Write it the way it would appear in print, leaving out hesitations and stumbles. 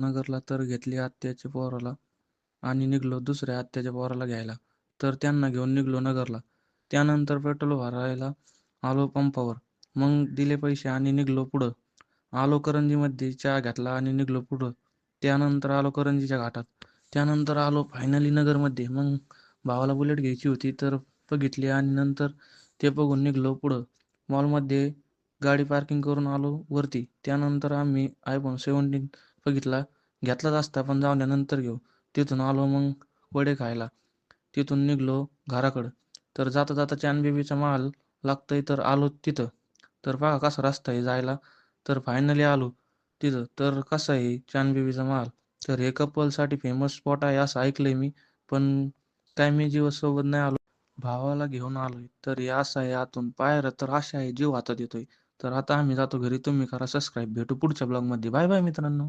नगरला तर घेतली आत्याच्या पोराला आणि निघालो दुसऱ्या आत्याच्या पोराला घ्यायला. तर त्यांना घेऊन निघालो नगरला. त्यानंतर पेट्रोल भरायला आलो पंपावर. मग दिले पैसे आणि निघालो पुढं. आलो करंजीमध्ये चहा घेतला आणि निघालो पुढं. त्यानंतर आलो करंजीच्या घाटात. त्यानंतर आलो फायनली नगरमध्ये. मग भावाला बुलेट घ्यायची होती तर बघितली आणि नंतर ते बघून निघालो पुढं. मॉलमध्ये गाडी पार्किंग करून आलो वरती. त्यानंतर आम्ही iPhone 17 बघितला. घेतलाच असता पण जाऊ द्या नंतर घेऊ. तिथून आलो मग वडे खायला. तिथून निघालो घराकडं. तर जाता जाता चांदबिबीचा माल लागतंय तर आलो तिथं. तर पहा कसा रस्ता आहे जायला. तर फायनली आलो तिथं. तर कसा आहे चांदबिबीचा महाल. तर हे कपलसाठी फेमस स्पॉट आहे असं ऐकलंय मी. पण काय मी जीवासोबत नाही आलो. भावाला घेऊन आलोय. तर हे असं आहे आतून. पायऱ्या तर अशा आहे जीव हातात येतोय. तर आता आम्ही जातो घरी. तुम्ही करा सबस्क्राईब. भेटू पुढच्या ब्लॉगमध्ये. बाय बाय मित्रांनो.